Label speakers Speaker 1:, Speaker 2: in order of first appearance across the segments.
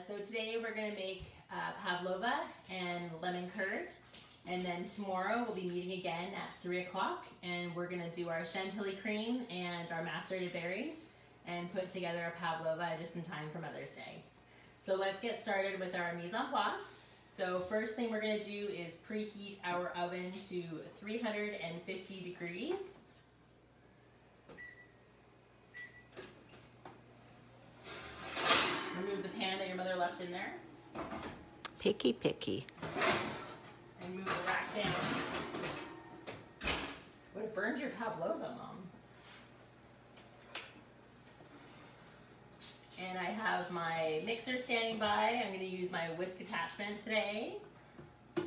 Speaker 1: So today we're going to make Pavlova and lemon curd, and then tomorrow we'll be meeting again at 3 o'clock, and we're going to do our chantilly cream and our macerated berries and put together a Pavlova just in time for Mother's Day. So let's get started with our mise en place. So first thing we're going to do is preheat our oven to 350 degrees. Remove the pan that your mother left in there.
Speaker 2: Picky, picky.
Speaker 1: And move the rack down. Would have burned your Pavlova, Mom. And I have my mixer standing by. I'm going to use my whisk attachment today. Do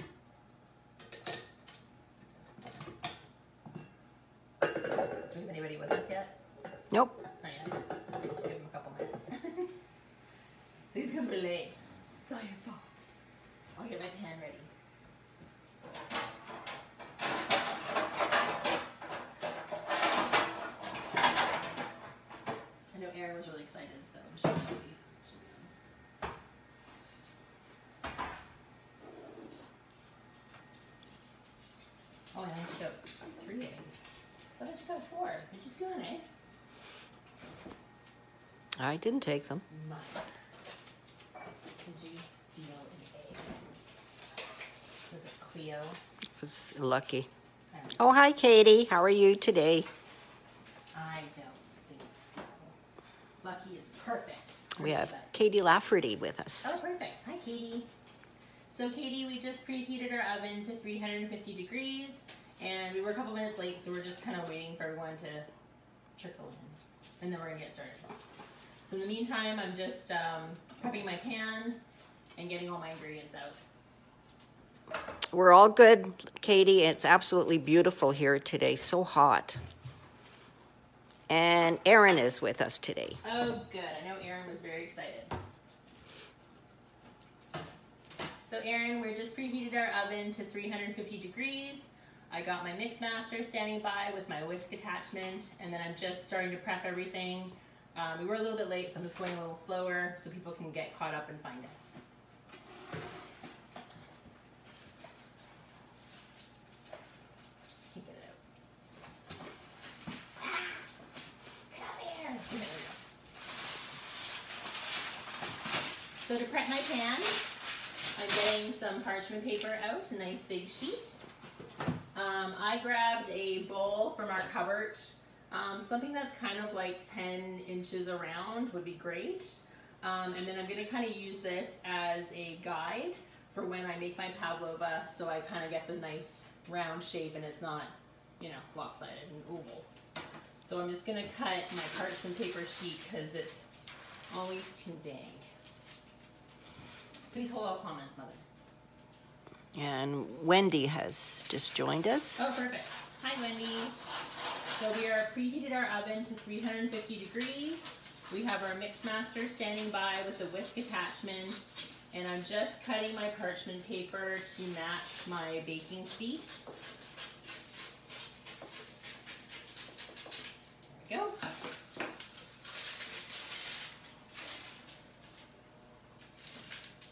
Speaker 1: we have anybody with us yet?
Speaker 2: Nope.
Speaker 1: Not yet. Give them a couple minutes. These because we're late. It's all your fault. I'll get my pan ready. I know Erin was really excited, so I'm sure she'll be Oh, I only took out 3 eggs. I thought I took out 4. You're just doing it.
Speaker 2: I didn't take them.
Speaker 1: Mother. Did you steal an egg? Was it Cleo?
Speaker 2: It was lucky. Oh, hi, Katie. How are you today?
Speaker 1: I don't think so. Lucky is perfect.
Speaker 2: We have Katie Lafferty with us.
Speaker 1: Oh, perfect. Hi, Katie. So, Katie, we just preheated our oven to 350 degrees, and we were a couple minutes late, so we're just kind of waiting for everyone to trickle in, and then we're going to get started. So in the meantime, I'm just prepping my pan and getting all my ingredients out.
Speaker 2: We're all good, Katie. It's absolutely beautiful here today. So hot. And Erin is with us today.
Speaker 1: Oh, good. I know Erin was very excited. So Erin, we're just preheated our oven to 350 degrees. I got my mix master standing by with my whisk attachment, and then I'm just starting to prep everything. We were a little bit late, so I'm just going a little slower so people can get caught up and find us. Can't get it out. Come here. There we go. So to prep my pan, I'm getting some parchment paper out, a nice big sheet. I grabbed a bowl from our cupboard. Something that's kind of like 10 inches around would be great. And then I'm going to kind of use this as a guide for when I make my Pavlova, so I kind of get the nice round shape and it's not, you know, lopsided and oval. So I'm just going to cut my parchment paper sheet because it's always too big. Please hold all comments, Mother.
Speaker 2: And Wendy has just joined us.
Speaker 1: Oh, perfect. Hi, Wendy. So we are preheated our oven to 350 degrees. We have our mix master standing by with the whisk attachment, and I'm just cutting my parchment paper to match my baking sheet. There we go.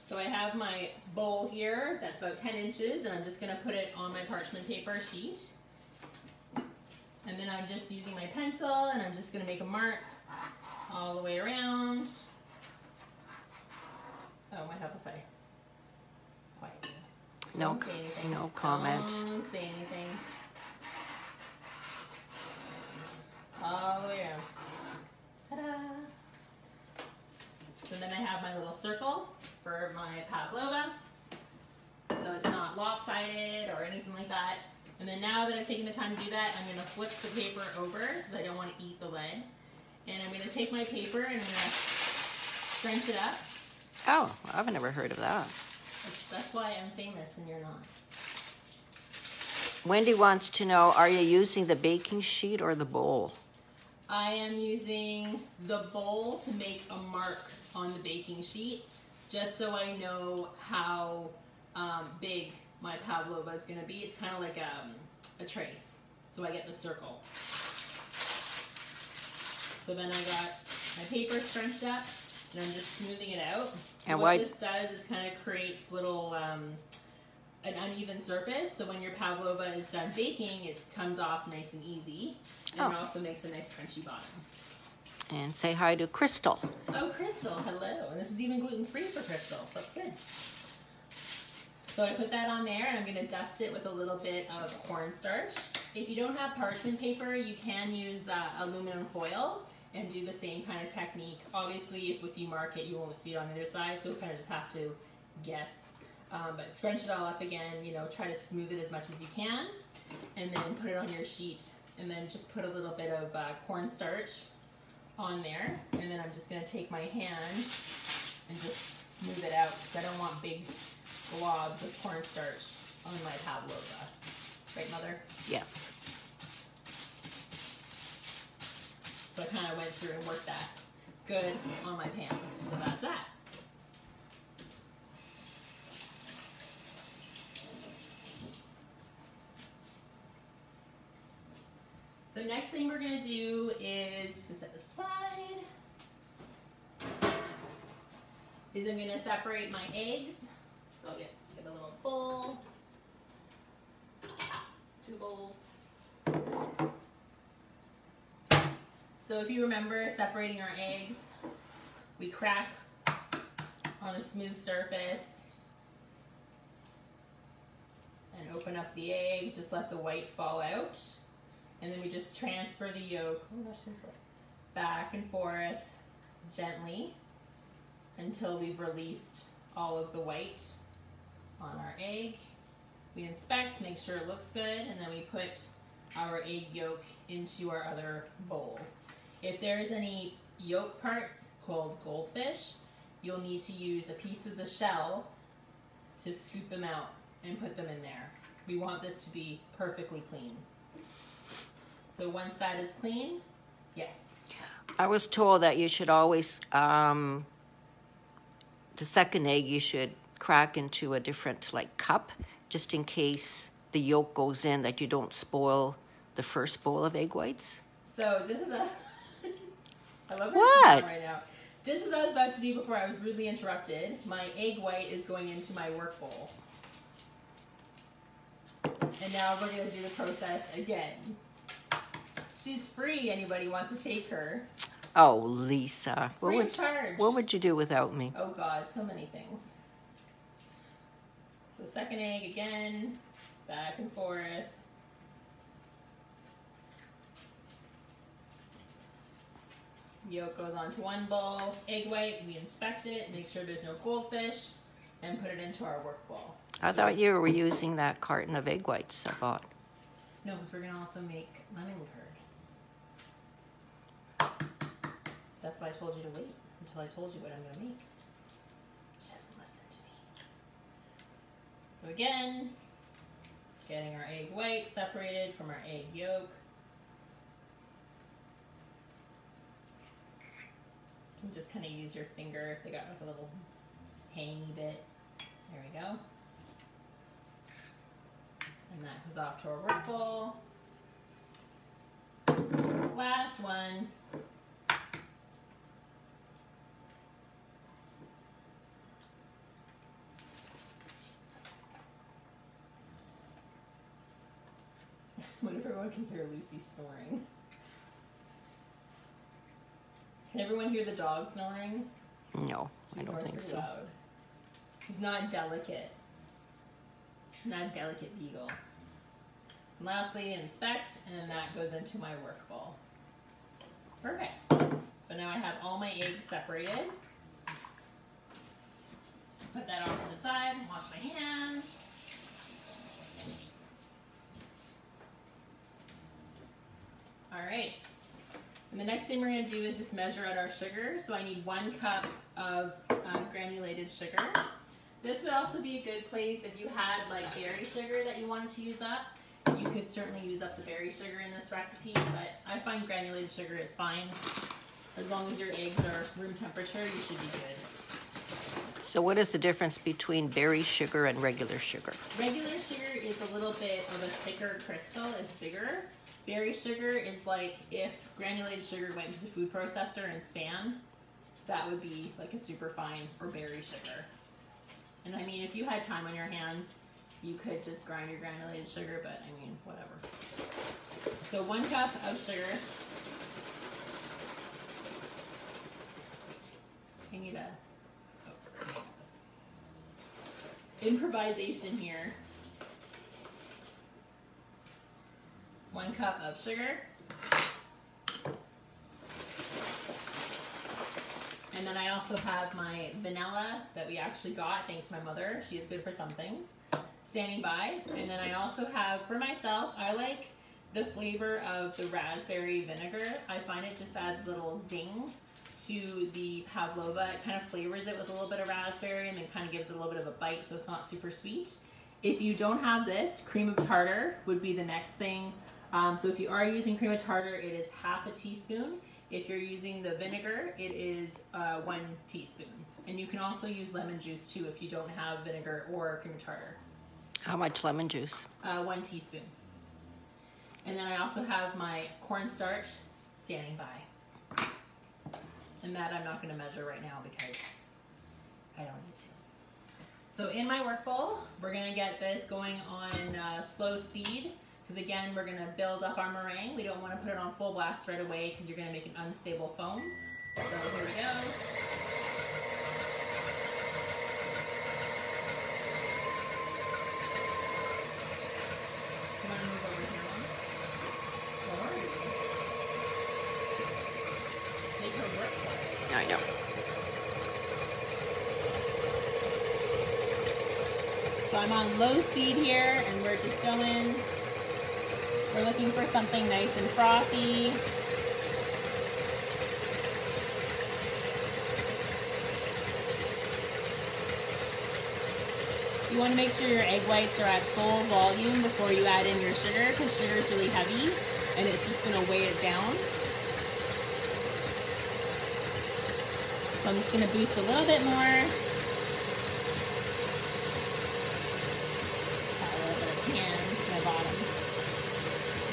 Speaker 1: So I have my bowl here that's about 10 inches, and I'm just going to put it on my parchment paper sheet. And then I'm just using my pencil, and I'm just going to make a mark all the way around. Oh, it might help if I quiet you.
Speaker 2: No,
Speaker 1: Don't say anything.
Speaker 2: no comment.
Speaker 1: Don't say anything. All the way around. Ta-da! So then I have my little circle for my Pavlova, so it's not lopsided or anything like that. And then now that I've taken the time to do that, I'm going to flip the paper over because I don't want to eat the lead. And I'm going to take my paper and I'm going to scrunch it up.
Speaker 2: Oh, I've never heard of that.
Speaker 1: That's why I'm famous and you're not.
Speaker 2: Wendy wants to know, are you using the baking sheet or the bowl?
Speaker 1: I am using the bowl to make a mark on the baking sheet, just so I know how big my Pavlova is going to be. It's kind of like a trace, so I get the circle. So then I got my paper scrunched up, And I'm just smoothing it out. So
Speaker 2: And
Speaker 1: what this does is kind of creates little, an uneven surface. So when your pavlova is done baking, it comes off nice and easy. And it also makes a nice crunchy bottom.
Speaker 2: And say hi to Crystal.
Speaker 1: Oh, Crystal, hello. And this is even gluten-free for Crystal. That's good. So I put that on there, and I'm going to dust it with a little bit of cornstarch. If you don't have parchment paper, you can use aluminum foil and do the same kind of technique. Obviously, if you mark it, you won't see it on the other side, so you kind of just have to guess. But scrunch it all up again, you know, try to smooth it as much as you can, and then put it on your sheet, and then just put a little bit of cornstarch on there, and then I'm just going to take my hand and just smooth it out, because I don't want big globs of cornstarch on my pavlova. Right, Mother?
Speaker 2: Yes.
Speaker 1: So I kind of went through and worked that good on my pan. So that's that. So next thing we're going to do is, just set this aside, is I'm going to separate my eggs. So I'll just get a little bowl, 2 bowls. So if you remember separating our eggs, we crack on a smooth surface and open up the egg, just let the white fall out. And then we just transfer the yolk, back and forth gently until we've released all of the white on our egg. We inspect, make sure it looks good, and then we put our egg yolk into our other bowl. If there's any yolk parts called goldfish, you'll need to use a piece of the shell to scoop them out and put them in there. We want this to be perfectly clean. So once that is clean, yes.
Speaker 2: I was told that you should always, the second egg you should crack into a different cup, just in case the yolk goes in, that you don't spoil the first bowl of egg whites.
Speaker 1: So just as I love
Speaker 2: what
Speaker 1: right now. Just as I was about to do before I was rudely interrupted, my egg white is going into my work bowl. And now we're going to do the process again. She's free. Anybody wants to take her.
Speaker 2: Oh, Lisa.
Speaker 1: Free of charge.
Speaker 2: What would you do without me?
Speaker 1: Oh, God. So many things. So second egg again. Back and forth. Yolk goes onto one bowl. Egg white, we inspect it, make sure there's no goldfish, and put it into our work bowl.
Speaker 2: I thought you were using that carton of egg whites I bought.
Speaker 1: No, because we're going to also make lemon curd. That's why I told you to wait until I told you what I'm going to make. She doesn't listen to me. So again, getting our egg white separated from our egg yolk. You can just kind of use your finger if they got like a little hangy bit. There we go. And that goes off to our work bowl. Last one. What if everyone can hear Lucy snoring? Can everyone hear the dog snoring?
Speaker 2: No,
Speaker 1: She
Speaker 2: I don't
Speaker 1: snores
Speaker 2: think
Speaker 1: pretty
Speaker 2: so.
Speaker 1: loud. She's not delicate. She's not a delicate beagle. And lastly, inspect, and that goes into my work bowl. Perfect. So now I have all my eggs separated. Just put that off to the side, wash my hands. All right. And the next thing we're going to do is just measure out our sugar. So I need 1 cup of granulated sugar. This would also be a good place if you had like berry sugar that you wanted to use up. You could certainly use up the berry sugar in this recipe, but I find granulated sugar is fine. As long as your eggs are room temperature, you should be good.
Speaker 2: So what is the difference between berry sugar and regular sugar?
Speaker 1: Regular sugar is a little bit of a thicker crystal. It's bigger. Berry sugar is like if granulated sugar went into the food processor and span. that would be like a super fine or berry sugar. And I mean, if you had time on your hands, you could just grind your granulated sugar, but I mean, whatever. So 1 cup of sugar. I need a improvisation here. 1 cup of sugar. And then I also have my vanilla that we actually got thanks to my mother. She is good for some things. Standing by. And then I also have, for myself, I like the flavor of the raspberry vinegar. I find it just adds a little zing to the Pavlova. It kind of flavors it with a little bit of raspberry and then kind of gives it a little bit of a bite so it's not super sweet. If you don't have this, cream of tartar would be the next thing. So if you are using cream of tartar, it is half a teaspoon. If you're using the vinegar, it is 1 teaspoon. And you can also use lemon juice too if you don't have vinegar or cream of tartar.
Speaker 2: How much lemon juice?
Speaker 1: 1 teaspoon. And then I also have my cornstarch standing by. And that I'm not going to measure right now because I don't need to. So in my work bowl, we're going to get this going on slow speed. Because again, we're going to build up our meringue. We don't want to put it on full blast right away because you're going to make an unstable foam. So here we go. I'm going to move over here one. Sorry. Make her work for it.
Speaker 2: I know.
Speaker 1: So I'm on low speed here and we're just going. We're looking for something nice and frothy. You want to make sure your egg whites are at full volume before you add in your sugar because sugar is really heavy and it's just going to weigh it down. So I'm just going to boost a little bit more. Add a little bit of cans to my bottom.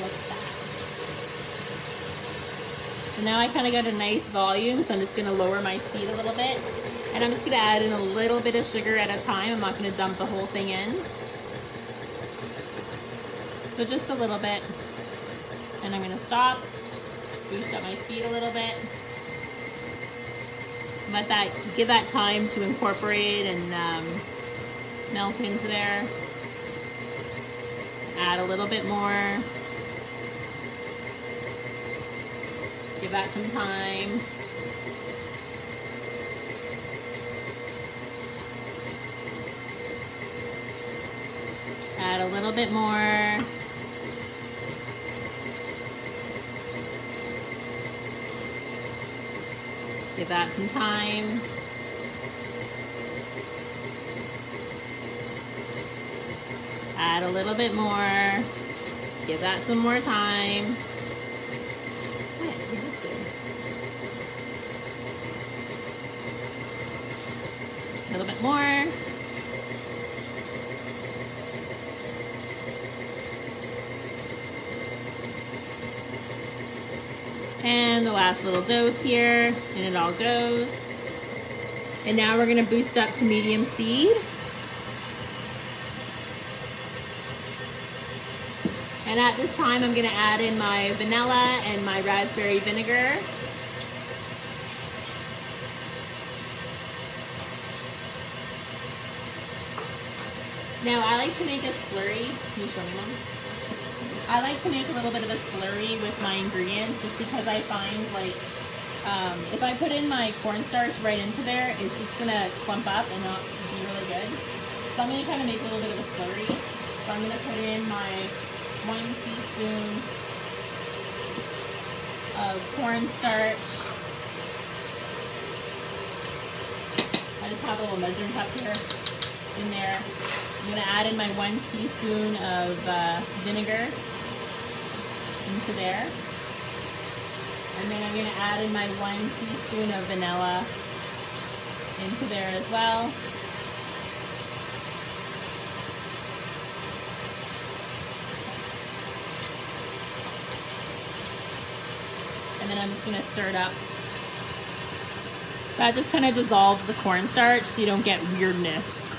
Speaker 1: Look at that. So now I kind of got a nice volume, so I'm just going to lower my speed a little bit. And I'm just going to add in a little bit of sugar at a time. I'm not going to dump the whole thing in. So just a little bit. And I'm going to stop, boost up my speed a little bit. Let that, give that time to incorporate and melt into there. Add a little bit more. Give that some time. Add a little bit more. Give that some time. Add a little bit more. Give that some more time. A little bit more. And the last little dose here, and it all goes. And now we're gonna boost up to medium speed. And at this time, I'm gonna add in my vanilla and my raspberry vinegar. Now I like to make a slurry. Can you show me, Mom? I like to make a little bit of a slurry with my ingredients just because I find like if I put in my cornstarch right into there, it's just gonna clump up and not be really good. So I'm gonna kind of make a little bit of a slurry. So I'm gonna put in my 1 teaspoon of cornstarch. I just have a little measuring cup here in there. I'm gonna add in my 1 teaspoon of vinegar into there. And then I'm gonna add in my 1 teaspoon of vanilla into there as well. And then I'm just gonna stir it up. That just kind of dissolves the cornstarch so you don't get weirdness.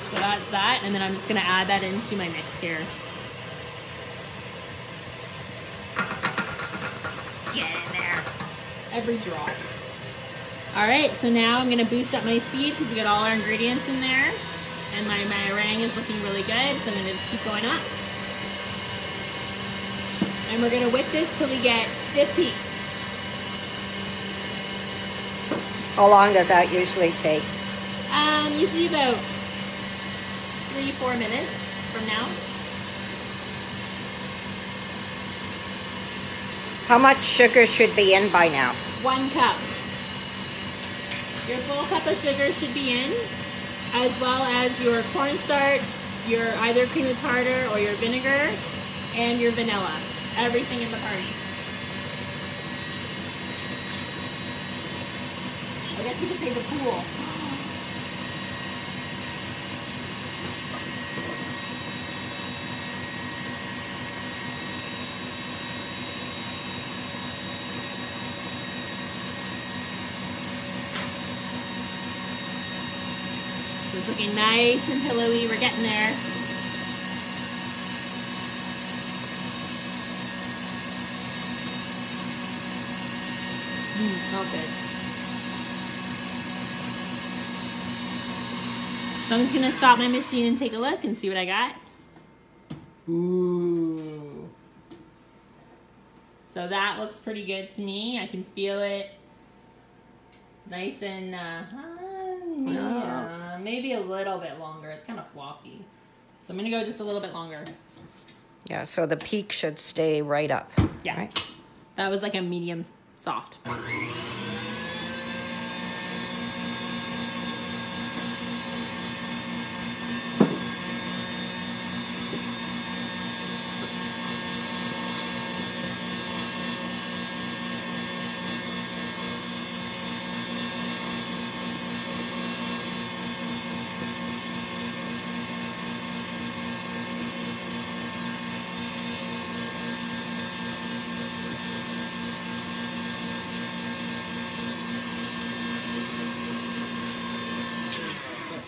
Speaker 1: So that's that, and then I'm just gonna add that into my mix here. Get in there. Every drop. All right, so now I'm gonna boost up my speed because we got all our ingredients in there, and my meringue is looking really good, so I'm gonna just keep going up. And we're gonna whip this till we get stiff peaks.
Speaker 2: How long does that usually take?
Speaker 1: Usually about 3-4 minutes from now.
Speaker 2: How much sugar should be in by now?
Speaker 1: 1 cup. Your full cup of sugar should be in, as well as your cornstarch, your either cream of tartar or your vinegar, and your vanilla. Everything in the party. I guess we could say the pool. It's looking nice and pillowy. We're getting there. Smells good. So I'm just gonna stop my machine and take a look and see what I got. Ooh. So that looks pretty good to me. I can feel it nice and maybe a little bit longer. It's kind of floppy. So I'm gonna go just a little bit longer.
Speaker 2: Yeah, so the peak should stay right up.
Speaker 1: Yeah.
Speaker 2: Right?
Speaker 1: That was like a medium soft.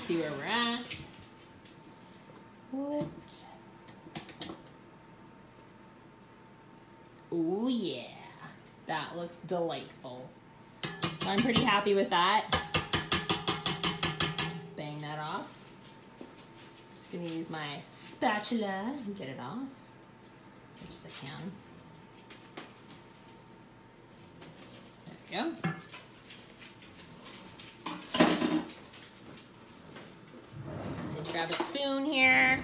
Speaker 1: See where we're at. Lift. Oh yeah, that looks delightful. So I'm pretty happy with that. Just bang that off. Just gonna use my spatula and get it off as much as I can. There we go. Grab a spoon here.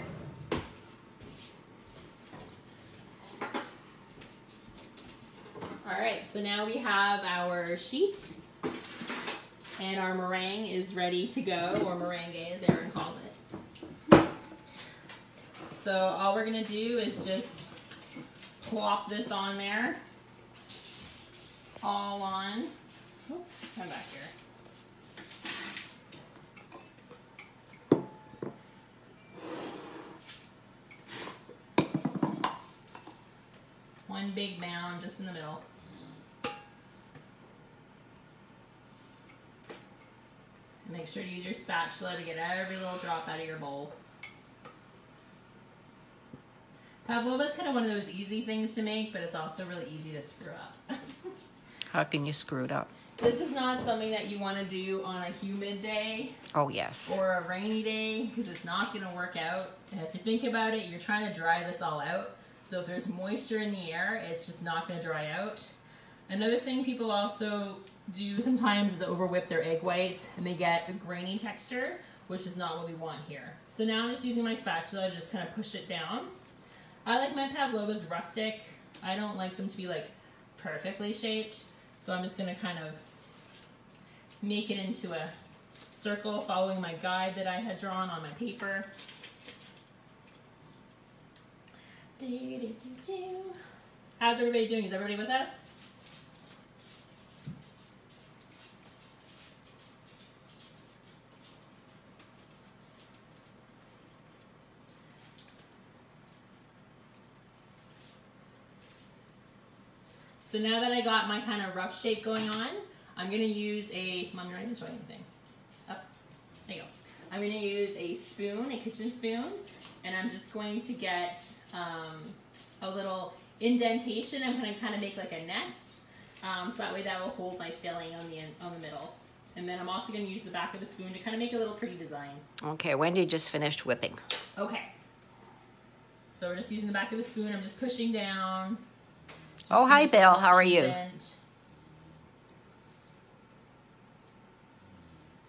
Speaker 1: All right, so now we have our sheet and our meringue is ready to go, or merengue as Erin calls it. So all we're gonna do is just plop this on there, all on. Oops, come back here. One big mound just in the middle. Make sure to use your spatula to get every little drop out of your bowl. Pavlova is kind of one of those easy things to make, but it's also really easy to screw up.
Speaker 2: How can you screw it up?
Speaker 1: This is not something that you want to do on a humid day.
Speaker 2: Oh, yes.
Speaker 1: Or a rainy day, because it's not going to work out. And if you think about it, you're trying to dry this all out. So if there's moisture in the air, it's just not going to dry out. Another thing people also do sometimes is over whip their egg whites and they get a grainy texture, which is not what we want here. So now I'm just using my spatula to just kind of push it down. I like my Pavlovas rustic. I don't like them to be like perfectly shaped. So I'm just going to kind of make it into a circle following my guide that I had drawn on my paper. How's everybody doing? Is everybody with us? So now that I got my kind of rough shape going on, I'm gonna use a, Mom, you're not even showing anything. Up, there you go. I'm gonna use a spoon, a kitchen spoon, and I'm just going to get a little indentation. I'm gonna kind of make like a nest, so that way that will hold my filling on the middle. And then I'm also gonna use the back of the spoon to kind of make a little pretty design.
Speaker 2: Okay, Wendy just finished whipping.
Speaker 1: Okay. So we're just using the back of the spoon. I'm just pushing down.
Speaker 2: Oh, hi, Bill. How are you?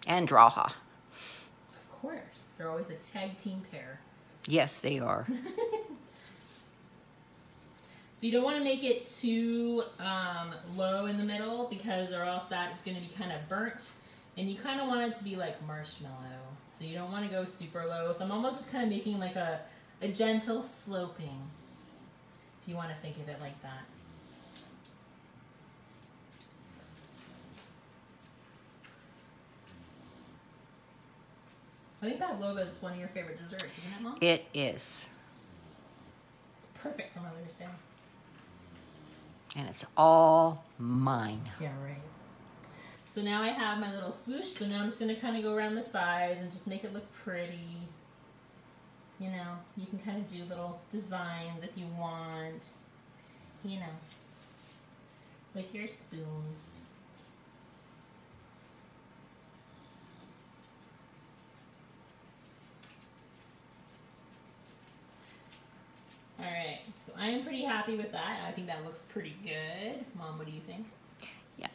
Speaker 2: And Raha.
Speaker 1: Of course. They're always a tag team pair.
Speaker 2: Yes, they are.
Speaker 1: So you don't want to make it too low in the middle, because or else that's going to be kind of burnt. And you kind of want it to be like marshmallow. So you don't want to go super low. So I'm almost just kind of making like a gentle sloping, if you want to think of it like that. I think Pavlova is one of your favorite desserts, isn't it, Mom?
Speaker 2: It is.
Speaker 1: It's perfect for Mother's Day.
Speaker 2: And it's all mine.
Speaker 1: Yeah, right. So now I have my little swoosh, so now I'm just going to kind of go around the sides and just make it look pretty. You know, you can kind of do little designs if you want, you know, with your spoon. All right, so I am pretty happy with that. I think that looks pretty good. Mom, what do you think?
Speaker 2: Yeah.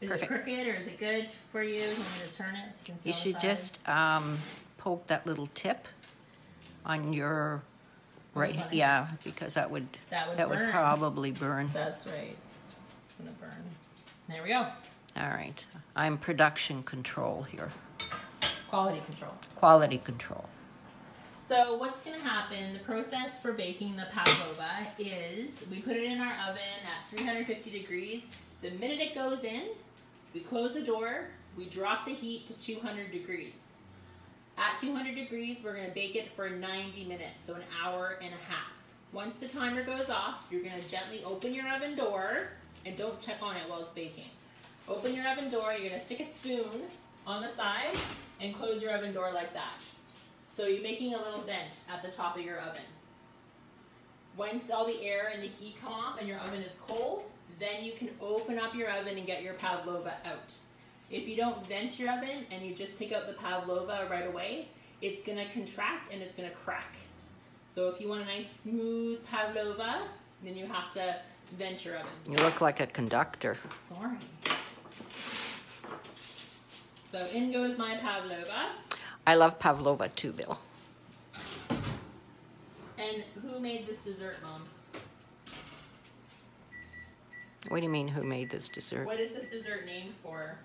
Speaker 1: Is
Speaker 2: Perfect.
Speaker 1: it crooked or is it good for you? You want me to turn it so you can see
Speaker 2: You
Speaker 1: all the
Speaker 2: should
Speaker 1: sides?
Speaker 2: just poke that little tip on your right.
Speaker 1: one?
Speaker 2: Yeah, because that would
Speaker 1: burn.
Speaker 2: probably burn.
Speaker 1: That's right. It's gonna burn. There we go.
Speaker 2: All right. I'm production control here.
Speaker 1: Quality control.
Speaker 2: Quality control.
Speaker 1: So what's going to happen, the process for baking the pavlova is we put it in our oven at 350 degrees. The minute it goes in, we close the door, we drop the heat to 200 degrees. At 200 degrees, we're going to bake it for 90 minutes, so an hour and a half. Once the timer goes off, you're going to gently open your oven door, and don't check on it while it's baking. Open your oven door, you're going to stick a spoon on the side and close your oven door like that. So you're making a little vent at the top of your oven. Once all the air and the heat come off and your oven is cold, then you can open up your oven and get your pavlova out. If you don't vent your oven and you just take out the pavlova right away, it's gonna contract and it's gonna crack. So if you want a nice smooth pavlova, then you have to vent your oven.
Speaker 2: You look like a conductor.
Speaker 1: Sorry. So in goes my pavlova.
Speaker 2: I love pavlova too, Bill.
Speaker 1: And who made this dessert, Mom?
Speaker 2: What do you mean, who made this dessert?
Speaker 1: What is this dessert named for?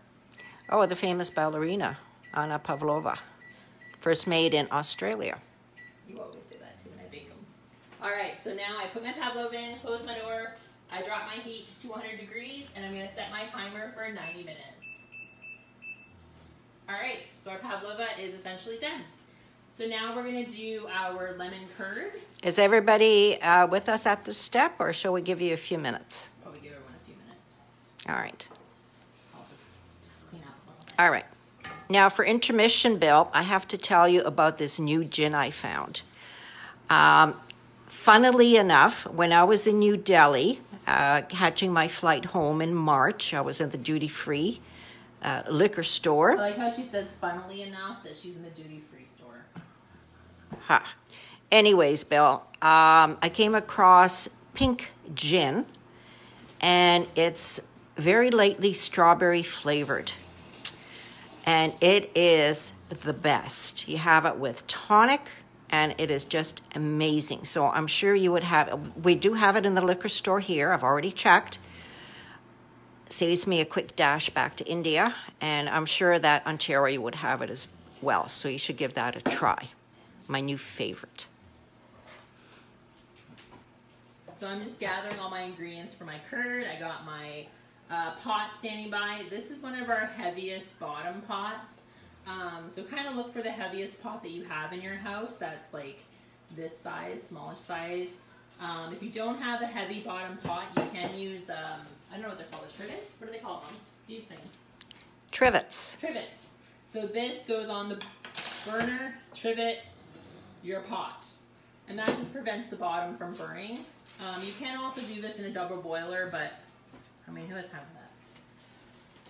Speaker 2: Oh, the famous ballerina, Anna Pavlova. First made in Australia.
Speaker 1: You always say that too when I bake them. All right, so now I put my pavlova in, close my door, I drop my heat to 200 degrees, and I'm gonna set my timer for 90 minutes. All right, so our pavlova is essentially done. So now we're gonna do our lemon curd.
Speaker 2: Is everybody with us at this step, or shall we give you a few minutes?
Speaker 1: Probably give everyone a few minutes.
Speaker 2: All right.
Speaker 1: I'll just clean up a little bit.
Speaker 2: All right. Now for intermission, Bill, I have to tell you about this new gin I found. Funnily enough, when I was in New Delhi, catching my flight home in March, I was in the duty-free liquor store.
Speaker 1: I like how she says, funnily enough, that she's in the duty-free store.
Speaker 2: Ha. Anyways, Bill, I came across pink gin, and it's very lightly strawberry flavored. And it is the best. You have it with tonic, and it is just amazing. So I'm sure you would have, we do have it in the liquor store here. I've already checked. Saves me a quick dash back to India, and I'm sure that Ontario would have it as well. So you should give that a try. My new favorite.
Speaker 1: So I'm just gathering all my ingredients for my curd. I got my pot standing by. This is one of our heaviest bottom pots. So kind of look for the heaviest pot that you have in your house. That's like this size, smallish size. If you don't have a heavy bottom pot, you can use, I don't know what they're called, a trivet? What do they call them? These things.
Speaker 2: Trivets.
Speaker 1: Trivets. So this goes on the burner, trivet, your pot. And that just prevents the bottom from burning. You can also do this in a double boiler, but I mean, who has time for that?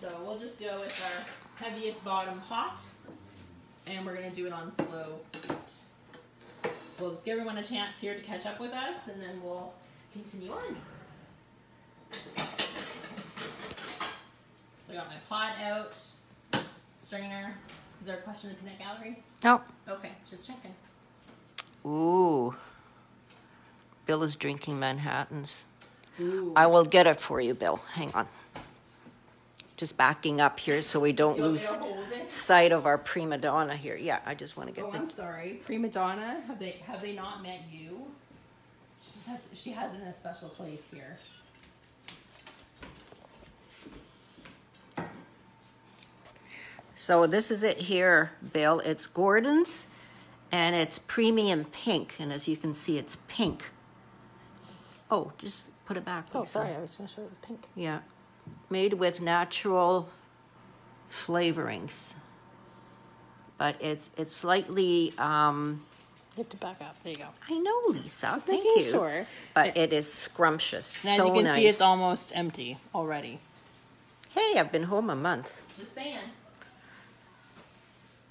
Speaker 1: So we'll just go with our heaviest bottom pot, and we're gonna do it on slow heat. So we'll just give everyone a chance here to catch up with us, and then we'll continue on. So I got my pot out, strainer. Is there a question in the peanut gallery?
Speaker 2: No.
Speaker 1: Okay, just checking.
Speaker 2: Ooh. Bill is drinking Manhattans.
Speaker 1: Ooh.
Speaker 2: I will get it for you, Bill. Hang on. Just backing up here so we don't lose sight of our prima donna here. Yeah, I just want to get
Speaker 1: I'm sorry. Prima donna, have they not met you? She has it in a special place here.
Speaker 2: So this is it here, Bill. It's Gordon's, and it's premium pink. And as you can see, it's pink. Oh, just put it back.
Speaker 1: Oh,
Speaker 2: Lisa.
Speaker 1: sorry. I was going to show it was pink.
Speaker 2: Yeah. Made with natural flavorings. But it's slightly...
Speaker 1: You have to back up. There you go.
Speaker 2: I know, Lisa.
Speaker 1: Just
Speaker 2: Thank
Speaker 1: making
Speaker 2: you.
Speaker 1: sure.
Speaker 2: But it is scrumptious.
Speaker 1: And as
Speaker 2: so
Speaker 1: you can
Speaker 2: nice.
Speaker 1: see, it's almost empty already.
Speaker 2: Hey, I've been home a month.
Speaker 1: Just saying.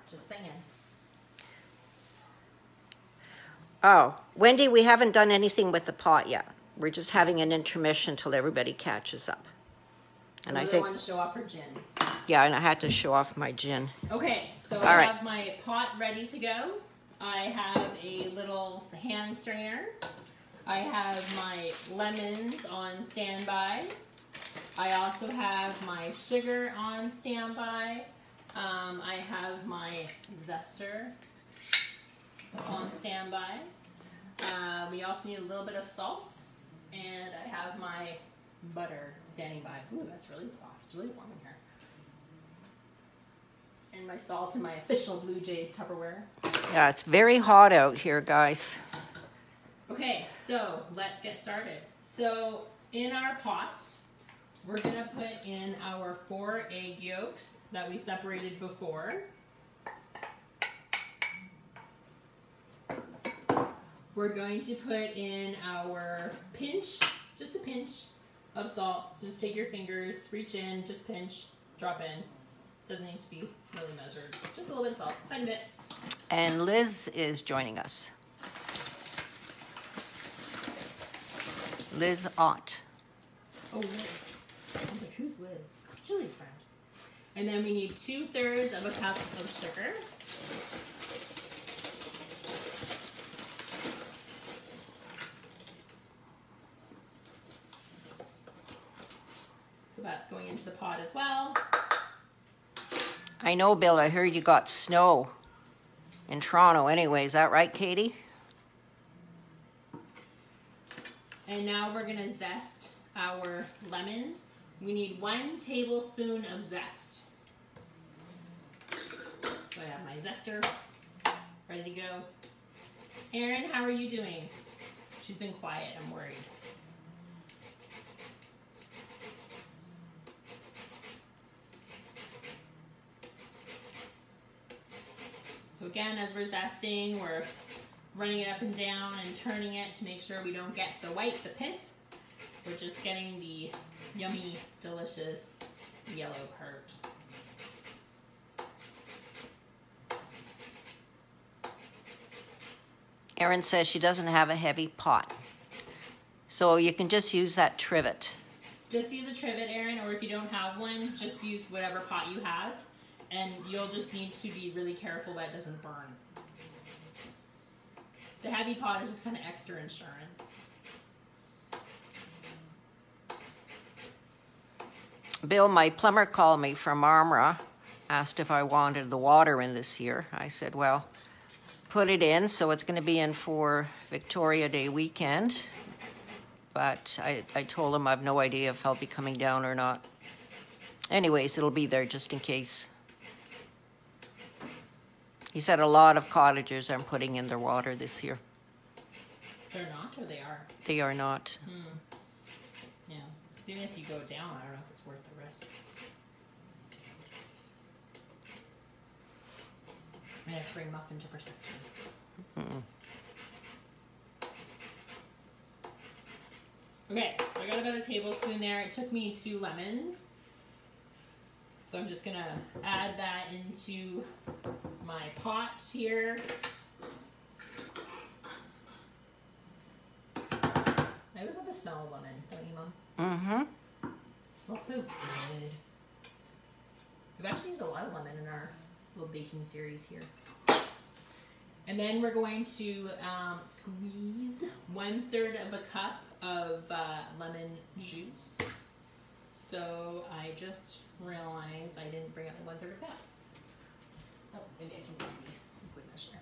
Speaker 1: Just saying.
Speaker 2: Oh, Wendy, we haven't done anything with the pot yet. We're just having an intermission till everybody catches up. And I think,
Speaker 1: want to show off her gin.
Speaker 2: yeah, and I had to show off my gin.
Speaker 1: Okay, so
Speaker 2: All
Speaker 1: I
Speaker 2: right.
Speaker 1: have my pot ready to go. I have a little hand strainer. I have my lemons on standby. I also have my sugar on standby. I have my zester on standby. We also need a little bit of salt, and I have my butter standing by. Ooh, that's really soft. It's really warm in here. And my salt in my official Blue Jays Tupperware.
Speaker 2: Yeah, it's very hot out here, guys.
Speaker 1: Okay, so let's get started. So in our pot, we're gonna put in our 4 egg yolks that we separated before. We're going to put in our pinch, just a pinch of salt. So just take your fingers, reach in, just pinch, drop in. Doesn't need to be really measured. Just a little bit of salt, tiny bit.
Speaker 2: And Liz is joining us. Liz Ott.
Speaker 1: Oh, Liz. I was like, who's Liz? Julie's friend. And then we need 2/3 of a cup of sugar. So that's going into the pot as well.
Speaker 2: I know, Bill, I heard you got snow in Toronto anyway. Is that right, Katie?
Speaker 1: And now we're gonna zest our lemons. We need 1 tablespoon of zest. So I have my zester ready to go. Erin, how are you doing? She's been quiet, I'm worried. So again, as we're zesting, we're running it up and down and turning it to make sure we don't get the white, the pith. We're just getting the yummy, delicious yellow part.
Speaker 2: Erin says she doesn't have a heavy pot. So you can just use that trivet.
Speaker 1: Just use a trivet, Erin, or if you don't have one, just use whatever pot you have. And you'll just need to be really careful that it doesn't burn. The heavy pot is just kind of extra insurance.
Speaker 2: Bill, my plumber called me from Armra, asked if I wanted the water in this year. I said, well, put it in, so it's going to be in for Victoria Day weekend. But I told him I have no idea if I'll be coming down or not. Anyways, it'll be there just in case. He said a lot of cottagers are putting in their water this year.
Speaker 1: They're not, or they are?
Speaker 2: They are not.
Speaker 1: Yeah. Even if you go down, I don't know if it's worth the risk. I have to bring muffin to protect you. Okay, so I got about a tablespoon there. It took me 2 lemons. So I'm just gonna add that into my pot here. I always love the smell of lemon, don't you, Mom? It smells so good. We've actually used a lot of lemon in our little baking series here. And then we're going to squeeze 1/3 of a cup of lemon juice. So I just realized I didn't bring up the 1/3 of that. Oh, maybe I can use the liquid measure.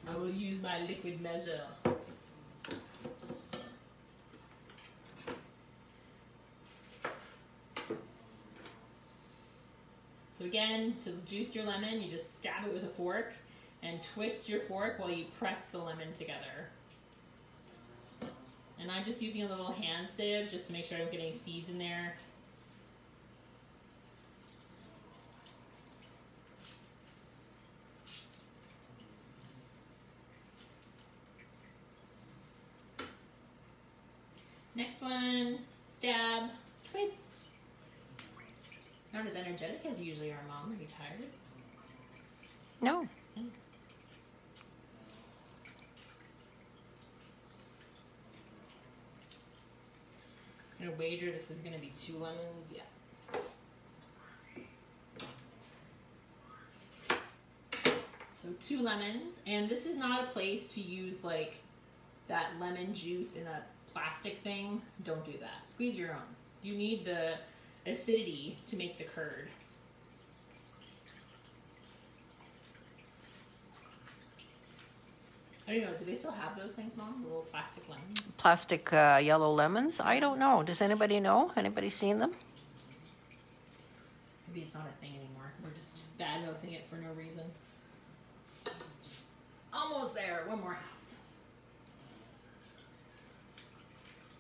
Speaker 1: I will use my liquid measure. So again, to juice your lemon, you just stab it with a fork and twist your fork while you press the lemon together. And I'm just using a little hand sieve just to make sure I don't get any seeds in there. Next one, stab, twist. Not as energetic as you usually are, Mom. Are you tired?
Speaker 2: No.
Speaker 1: I'm gonna wager this is gonna be 2 lemons. Yeah. So 2 lemons, and this is not a place to use like that lemon juice in a plastic thing. Don't do that. Squeeze your own. You need the acidity to make the curd. I don't know, do they still have those things, Mom? The little plastic lemons?
Speaker 2: Plastic yellow lemons? I don't know. Does anybody know? Anybody seen them?
Speaker 1: Maybe it's not a thing anymore. We're just bad-mouthing it for no reason. Almost there. 1 more half.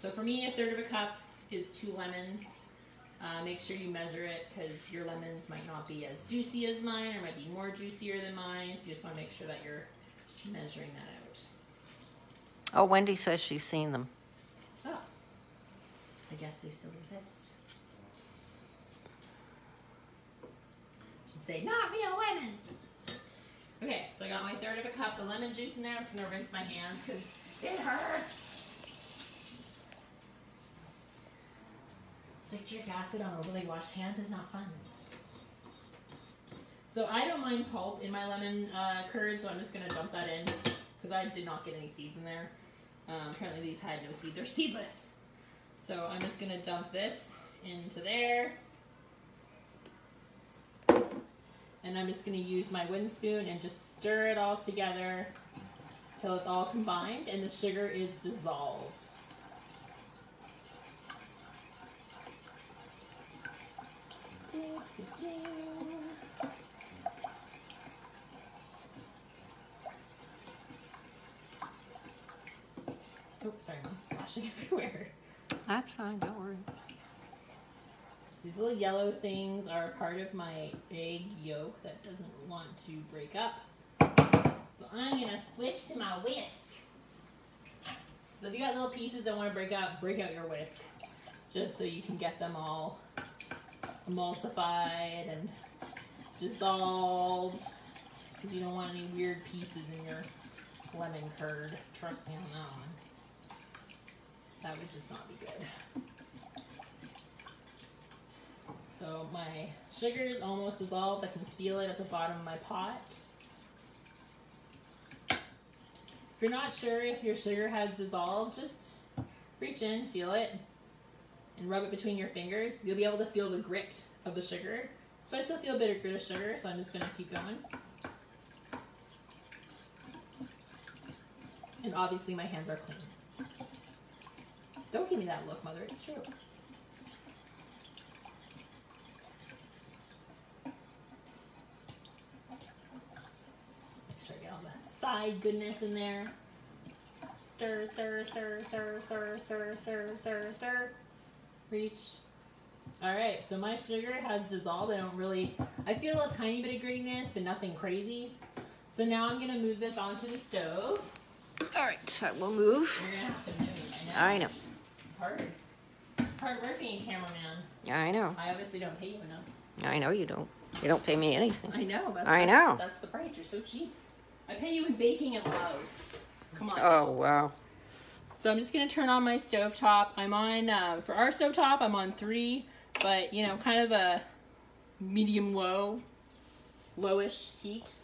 Speaker 1: So for me, 1/3 of a cup is 2 lemons. Make sure you measure it because your lemons might not be as juicy as mine or might be more juicier than mine. So you just want to make sure that you're measuring that out.
Speaker 2: Oh, Wendy says she's seen them.
Speaker 1: Oh, I guess they still exist. Should say, not real lemons. Okay, so I got my 1/3 of a cup of lemon juice in there. I'm just going to rinse my hands because it hurts. Citric acid on overly washed hands is not fun. So I don't mind pulp in my lemon curd, so I'm just going to dump that in because I did not get any seeds in there. Apparently these had no seed. They're seedless. So I'm just going to dump this into there. And I'm just going to use my wooden spoon and just stir it all together till it's all combined and the sugar is dissolved. Oh, sorry, I'm splashing everywhere.
Speaker 2: That's fine, don't worry.
Speaker 1: These little yellow things are part of my egg yolk that doesn't want to break up. So I'm gonna switch to my whisk. So if you got little pieces that want to break out your whisk, just so you can get them all emulsified and dissolved, because you don't want any weird pieces in your lemon curd. Trust me on that one. That would just not be good. So my sugar is almost dissolved. I can feel it at the bottom of my pot. If you're not sure if your sugar has dissolved, just reach in, feel it, and rub it between your fingers. You'll be able to feel the grit of the sugar. So I still feel a bit of grit of sugar, so I'm just going to keep going. And obviously my hands are clean. Don't give me that look, Mother. It's true. Make sure I get all the side goodness in there. Stir, stir, stir, stir, stir, stir, stir, stir, stir. Reach. All right, so my sugar has dissolved. I feel a tiny bit of grittiness, but nothing crazy. So now I'm gonna move this onto the stove.
Speaker 2: All right, I will move.
Speaker 1: You're gonna have to move,
Speaker 2: I know.
Speaker 1: It's hard. It's hard work being a cameraman.
Speaker 2: I know.
Speaker 1: I obviously don't pay you enough.
Speaker 2: I know you don't. You don't pay me anything.
Speaker 1: I know. That's the price. You're so cheap. I pay you in baking and love. Come on.
Speaker 2: Oh, wow.
Speaker 1: So I'm just gonna turn on my stovetop. I'm on, for our stovetop, I'm on 3, but you know, kind of a medium lowish heat.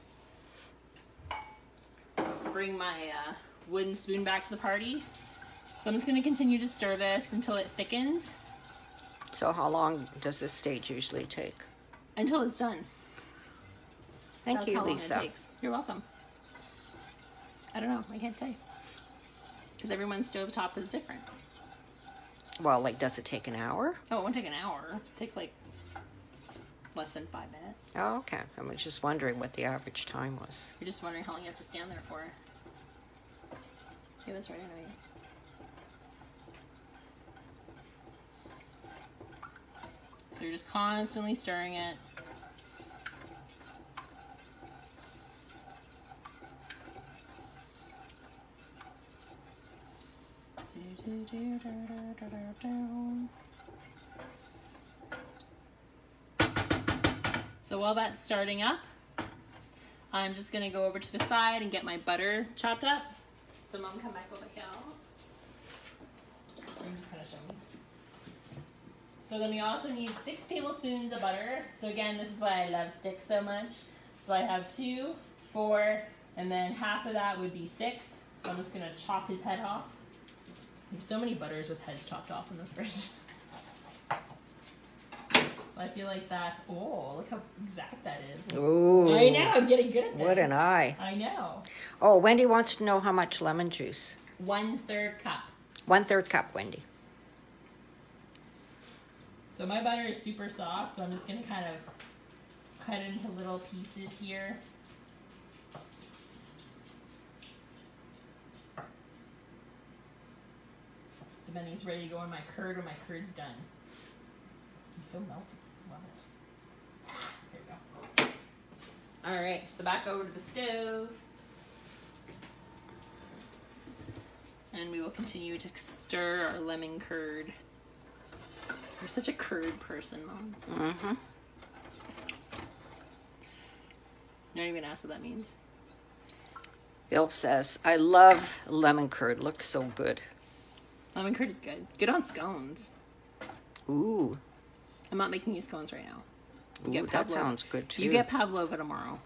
Speaker 1: Bring my wooden spoon back to the party. So I'm just gonna continue to stir this until it thickens.
Speaker 2: So how long does this stage usually take?
Speaker 1: Until it's done.
Speaker 2: Thank you, Lisa.
Speaker 1: That's how long it takes. You're welcome. I don't know. I can't say. Because everyone's stovetop is different.
Speaker 2: Well, like, does it take an hour?
Speaker 1: Oh, it won't take an hour. It'll take like less than 5 minutes.
Speaker 2: Oh, okay. I was just wondering what the average time was.
Speaker 1: You're just wondering how long you have to stand there for. Yeah, that's right. I know you. So you're just constantly stirring it. So while that's starting up, I'm just gonna go over to the side and get my butter chopped up. So Mom, come back over here. I'm just gonna show you. So then we also need 6 tablespoons of butter. So again, this is why I love sticks so much. So I have 2, 4, and then half of that would be 6. So I'm just gonna chop his head off. We have so many butters with heads chopped off in the fridge. So I feel like that's, oh, look how exact that is.
Speaker 2: Ooh.
Speaker 1: I know, I'm getting good at this.
Speaker 2: What an eye.
Speaker 1: I know.
Speaker 2: Oh, Wendy wants to know how much lemon juice.
Speaker 1: 1/3 cup.
Speaker 2: 1/3 cup, Wendy.
Speaker 1: So my butter is super soft, so I'm just gonna kind of cut it into little pieces here. So then he's ready to go in my curd when my curd's done. He's so melty. Love it. There we go. All right, so back over to the stove. And we will continue to stir our lemon curd. You're such a curd person, Mom.
Speaker 2: Mm-hmm.
Speaker 1: You're not even asked what that means.
Speaker 2: Bill says, I love lemon curd. Looks so good.
Speaker 1: Lemon curd is good. Good on scones.
Speaker 2: Ooh.
Speaker 1: I'm not making you scones right now.
Speaker 2: Ooh, that sounds good too.
Speaker 1: You get Pavlova tomorrow.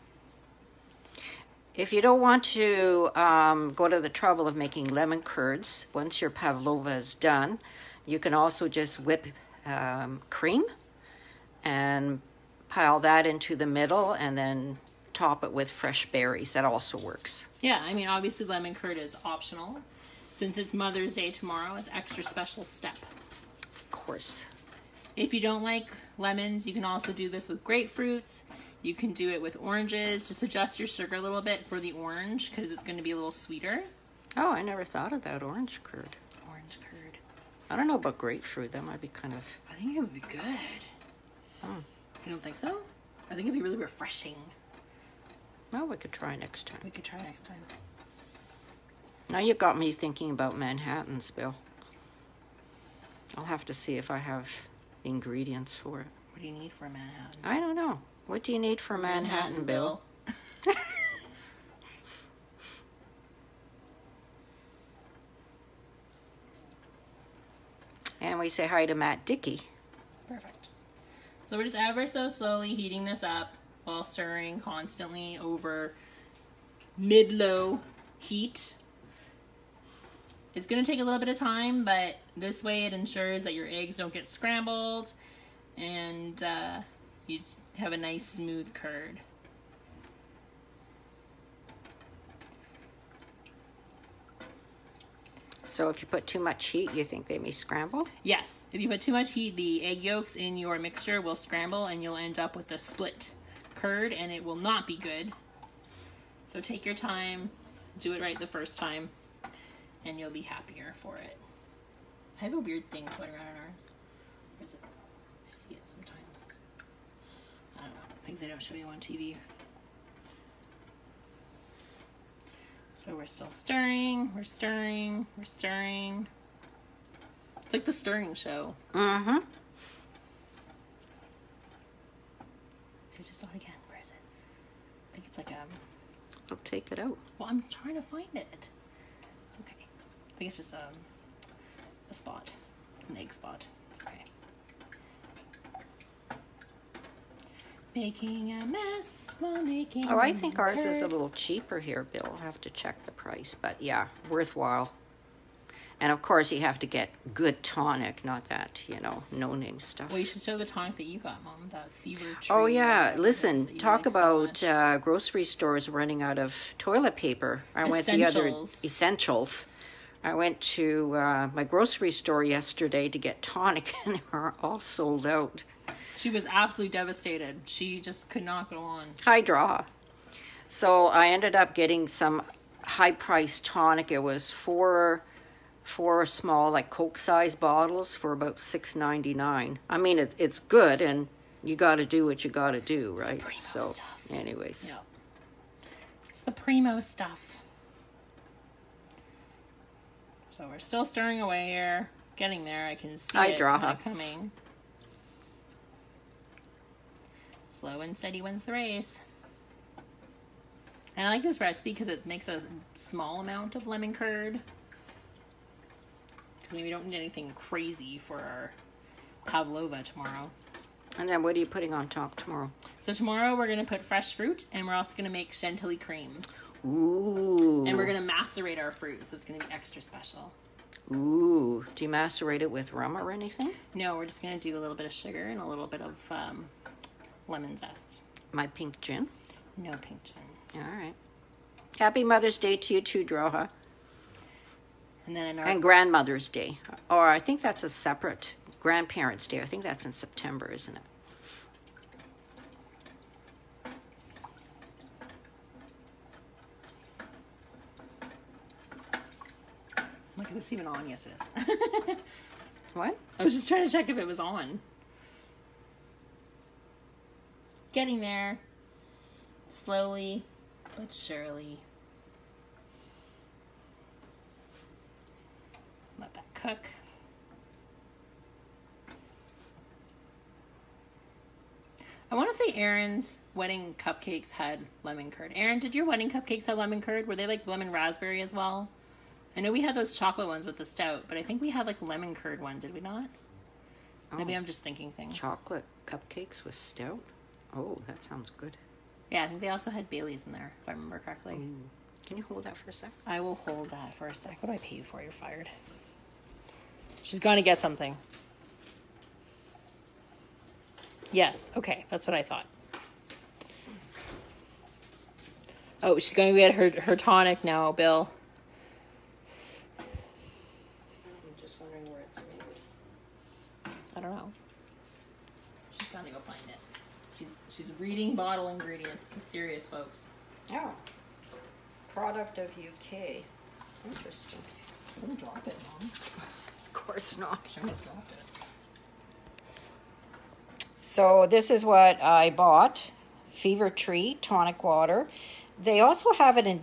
Speaker 2: If you don't want to go to the trouble of making lemon curds, once your Pavlova is done, you can also just whip cream and pile that into the middle and then top it with fresh berries. That also works.
Speaker 1: Yeah, I mean, obviously lemon curd is optional. Since it's Mother's Day tomorrow, it's an extra special step.
Speaker 2: Of course.
Speaker 1: If you don't like lemons, you can also do this with grapefruits. You can do it with oranges. Just adjust your sugar a little bit for the orange because it's going to be a little sweeter.
Speaker 2: Oh, I never thought of that. Orange curd.
Speaker 1: Orange curd.
Speaker 2: I don't know about grapefruit. That might be kind of...
Speaker 1: I think it would be good.
Speaker 2: Oh.
Speaker 1: You don't think so? I think it'd be really refreshing.
Speaker 2: Well, we could try next time.
Speaker 1: We could try next time.
Speaker 2: Now you got me thinking about Manhattans, Bill. I'll have to see if I have the ingredients for it.
Speaker 1: What do you need for a Manhattan?
Speaker 2: I don't know. What do you need for Manhattan, Bill? And we say hi to Matt Dickey.
Speaker 1: Perfect. So we're just ever so slowly heating this up while stirring constantly over mid-low heat. It's going to take a little bit of time, but this way it ensures that your eggs don't get scrambled and you have a nice smooth curd.
Speaker 2: So if you put too much heat, you think they may scramble?
Speaker 1: Yes, if you put too much heat, the egg yolks in your mixture will scramble and you'll end up with a split curd and it will not be good. So take your time, do it right the first time, and you'll be happier for it. I have a weird thing floating around on ours. Where is it? I see it sometimes. I don't know. Things they don't show you on TV. So we're still stirring. We're stirring. We're stirring. It's like the stirring show.
Speaker 2: Mm-hmm.
Speaker 1: So I just saw it again. Where is it? I think it's like
Speaker 2: I'll take it out.
Speaker 1: well, I'm trying to find it. It's okay. I think it's just a spot. An egg spot. It's okay. Making a mess while making
Speaker 2: Oh, I think ours is a
Speaker 1: curd.
Speaker 2: little cheaper here, Bill. I'll have to check the price. But yeah, worthwhile. And of course, you have to get good tonic, not that, no-name stuff.
Speaker 1: Well, you should show the tonic that you got, Mom. That fever tree.
Speaker 2: Oh,
Speaker 1: or
Speaker 2: yeah.
Speaker 1: whatever it is
Speaker 2: Listen,
Speaker 1: that you
Speaker 2: talk
Speaker 1: like so
Speaker 2: about
Speaker 1: much.
Speaker 2: grocery stores running out of toilet paper. I went Essentials. I went to my grocery store yesterday to get tonic, and they were all sold out.
Speaker 1: She was absolutely devastated. She just could not go on.
Speaker 2: High draw. So I ended up getting some high-priced tonic. It was four small, like Coke-sized bottles for about $6.99. I mean, it's good, and you got to do what you got to do, right?
Speaker 1: primo
Speaker 2: So,
Speaker 1: stuff.
Speaker 2: anyways.
Speaker 1: No. It's the primo stuff. So we're still stirring away here. Getting there. I can see
Speaker 2: High
Speaker 1: it
Speaker 2: draw.
Speaker 1: kinda coming. Slow and steady wins the race. And I like this recipe because it makes a small amount of lemon curd. Because we don't need anything crazy for our Pavlova tomorrow.
Speaker 2: And then what are you putting on top tomorrow?
Speaker 1: So tomorrow we're going to put fresh fruit, and we're also going to make chantilly cream.
Speaker 2: Ooh.
Speaker 1: And we're going to macerate our fruit, so it's going to be extra special.
Speaker 2: Ooh. Do you macerate it with rum or anything?
Speaker 1: No, we're just going to do a little bit of sugar and a little bit of lemon zest.
Speaker 2: My pink gin?
Speaker 1: No pink gin.
Speaker 2: All right. Happy Mother's Day to you too, Droha.
Speaker 1: And then in our...
Speaker 2: And Grandmother's Day. Or I think that's a separate Grandparents' Day. I think that's in September, isn't it?
Speaker 1: Look, is this even on? Yes, it is.
Speaker 2: What?
Speaker 1: I was just trying to check if it was on. Getting there. Slowly, but surely. Let's let that cook. I want to say Erin's wedding cupcakes had lemon curd. Erin, did your wedding cupcakes have lemon curd? Were they like lemon raspberry as well? I know we had those chocolate ones with the stout, but I think we had like a lemon curd one, did we not? Maybe I'm just thinking things.
Speaker 2: Chocolate cupcakes with stout? Oh, that sounds good.
Speaker 1: Yeah, I think they also had Bailey's in there, if I remember correctly.
Speaker 2: Can you hold that for a sec?
Speaker 1: I will hold that for a sec. What do I pay you for? You're fired. She's going to get something. Yes, okay, that's what I thought. Oh, she's going to get her tonic now, Bill.
Speaker 2: I'm just wondering where it's made.
Speaker 1: I don't know. She's going to go find it. She's reading bottle ingredients. This is serious, folks.
Speaker 2: Oh. Product of UK. Interesting.
Speaker 1: Don't drop it, Mom.
Speaker 2: Of course not.
Speaker 1: She almost dropped it.
Speaker 2: So this is what I bought. Fever Tree tonic water. They also have it in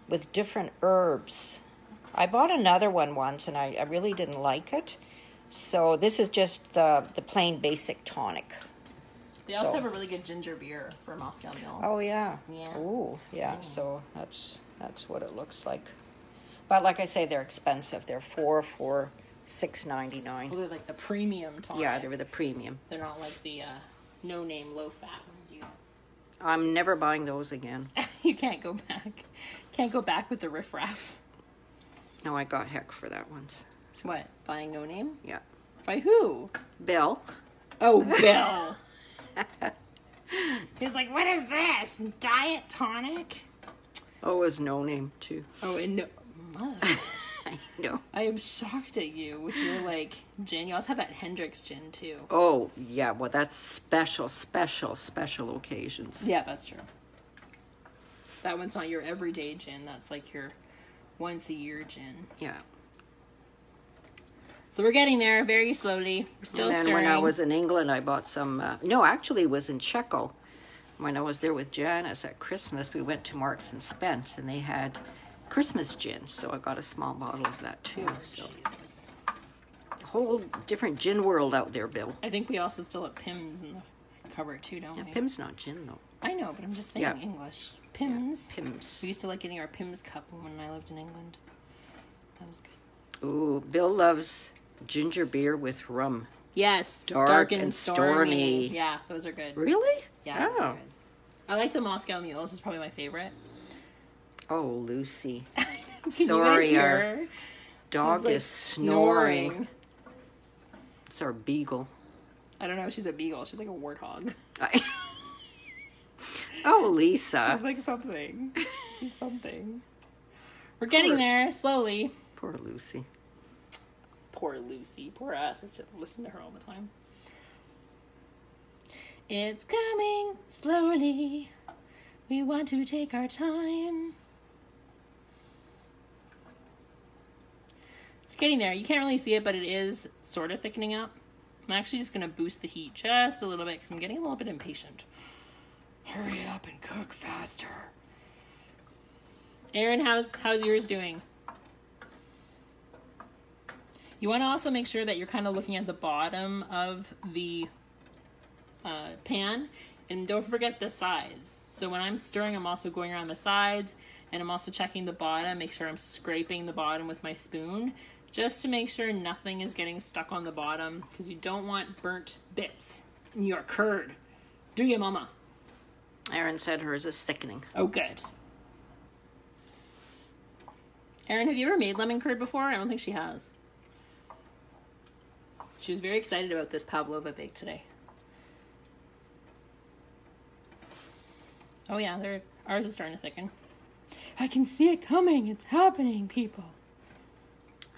Speaker 2: with different herbs. I bought another one once and I really didn't like it. So this is just the plain basic tonic.
Speaker 1: They also have a really good ginger beer for Moscow Mule.
Speaker 2: Oh yeah.
Speaker 1: Yeah.
Speaker 2: Ooh, yeah. So that's what it looks like. But like I say, they're expensive. They're $4 $6.99.
Speaker 1: Well, they're like the premium tonic.
Speaker 2: Yeah, they were the premium.
Speaker 1: They're not like the no-name, low-fat ones.
Speaker 2: I'm never buying those again.
Speaker 1: You can't go back. Can't go back with the riffraff.
Speaker 2: No, I got heck for that once.
Speaker 1: What? Buying no-name?
Speaker 2: Yeah.
Speaker 1: By who?
Speaker 2: Bill.
Speaker 1: Oh, Bill. He's like, what is this? Diet tonic?
Speaker 2: Oh, it was no name too.
Speaker 1: Oh, and no... Mother.
Speaker 2: I know.
Speaker 1: I am shocked at you with your, like, gin. You also have that Hendrix gin, too.
Speaker 2: Oh, yeah. Well, that's special occasions.
Speaker 1: Yeah, that's true. That one's not your everyday gin. That's, like, your once a year gin.
Speaker 2: Yeah.
Speaker 1: So we're getting there very slowly. We're still
Speaker 2: and then
Speaker 1: stirring.
Speaker 2: when I was in England, I bought some, no, actually it was in Czechia. When I was there with Janice at Christmas, we went to Marks and Spence, and they had Christmas gin. So I got a small bottle of that too. So.
Speaker 1: Jesus.
Speaker 2: Whole different gin world out there, Bill.
Speaker 1: I think we also still have Pimm's in the cupboard too, don't we?
Speaker 2: Pim's not gin though.
Speaker 1: I know, but I'm just saying English. Pimm's.
Speaker 2: Yeah, Pim's.
Speaker 1: We used to like getting our Pimm's cup when I lived in England. That was good.
Speaker 2: Ooh, Bill loves ginger beer with rum.
Speaker 1: Yes.
Speaker 2: Dark and stormy.
Speaker 1: Yeah, those are good.
Speaker 2: Really?
Speaker 1: Yeah, those are good. I like the Moscow Mule. This is probably my favorite.
Speaker 2: Oh, Lucy.
Speaker 1: Can
Speaker 2: Sorry,
Speaker 1: you guys
Speaker 2: our
Speaker 1: hear her?
Speaker 2: dog
Speaker 1: She's,
Speaker 2: is snoring. It's our beagle.
Speaker 1: I don't know. She's a beagle. She's like a warthog.
Speaker 2: Oh, Lisa.
Speaker 1: She's like something. She's something. We're getting there slowly.
Speaker 2: Poor Lucy.
Speaker 1: Poor Lucy. Poor us. We just listen to her all the time. It's coming slowly. We want to take our time. It's getting there. You can't really see it, but it is sort of thickening up. I'm actually just going to boost the heat just a little bit because I'm getting a little bit impatient. Hurry up and cook faster. Erin, how's yours doing? You want to also make sure that you're kind of looking at the bottom of the pan, and don't forget the sides. So when I'm stirring, I'm also going around the sides, and I'm also checking the bottom, make sure I'm scraping the bottom with my spoon, just to make sure nothing is getting stuck on the bottom, because you don't want burnt bits in your curd. Do you, Mama?
Speaker 2: Erin said hers is thickening.
Speaker 1: Oh, good. Erin, have you ever made lemon curd before? I don't think she has. She was very excited about this Pavlova bake today. Oh yeah, ours is starting to thicken. I can see it coming. It's happening, people.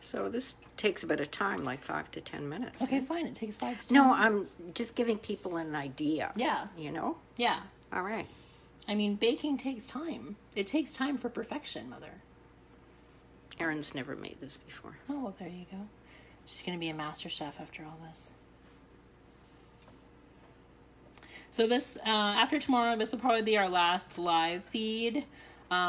Speaker 2: So this takes a bit of time, like 5 to 10 minutes.
Speaker 1: Okay, fine. It takes 5 to 10
Speaker 2: No,
Speaker 1: minutes.
Speaker 2: I'm just giving people an idea.
Speaker 1: Yeah.
Speaker 2: You know?
Speaker 1: Yeah.
Speaker 2: All right.
Speaker 1: I mean, baking takes time. It takes time for perfection, Mother.
Speaker 2: Erin's never made this before.
Speaker 1: Oh, well, there you go. She's going to be a master chef after all this. So this, after tomorrow, this will probably be our last live feed,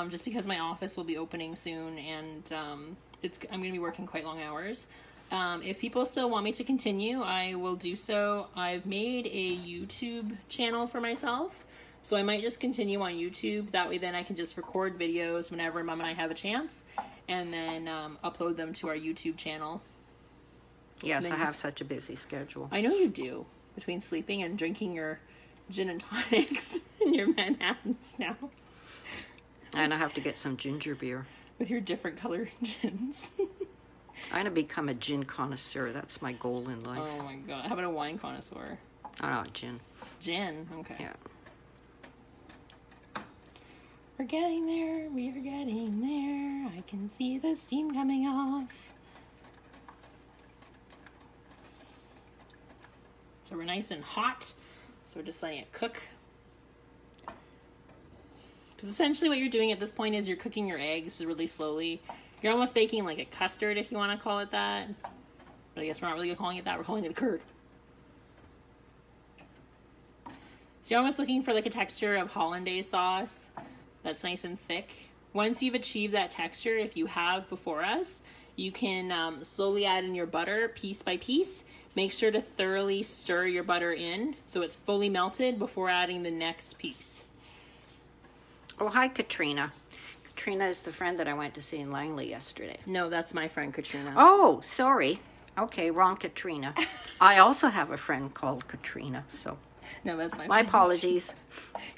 Speaker 1: just because my office will be opening soon, and I'm going to be working quite long hours. If people still want me to continue, I will do so. I've made a YouTube channel for myself, so I might just continue on YouTube. That way then I can just record videos whenever Mom and I have a chance, and then upload them to our YouTube channel.
Speaker 2: Yes, I have such a busy schedule.
Speaker 1: I know you do, between sleeping and drinking your gin and tonics and your Manhattans now.
Speaker 2: And I have to get some ginger beer.
Speaker 1: With your different colored gins.
Speaker 2: I'm going to become a gin connoisseur. That's my goal in life.
Speaker 1: Oh my god. How about a wine connoisseur?
Speaker 2: Oh, no, gin.
Speaker 1: Gin? Okay.
Speaker 2: Yeah.
Speaker 1: We're getting there. We are getting there. I can see the steam coming off. So we're nice and hot. So we're just letting it cook. Because essentially what you're doing at this point is you're cooking your eggs really slowly. You're almost baking like a custard, if you want to call it that. But I guess we're not really calling it that. We're calling it a curd. So you're almost looking for like a texture of hollandaise sauce that's nice and thick. Once you've achieved that texture, if you have before us, you can slowly add in your butter piece by piece. Make sure to thoroughly stir your butter in so it's fully melted before adding the next piece.
Speaker 2: Oh, hi, Katrina. Katrina is the friend that I went to see in Langley yesterday.
Speaker 1: No, that's my friend Katrina.
Speaker 2: Oh, sorry. Okay, wrong Katrina. I also have a friend called Katrina, so.
Speaker 1: No, that's my
Speaker 2: My
Speaker 1: friend.
Speaker 2: apologies.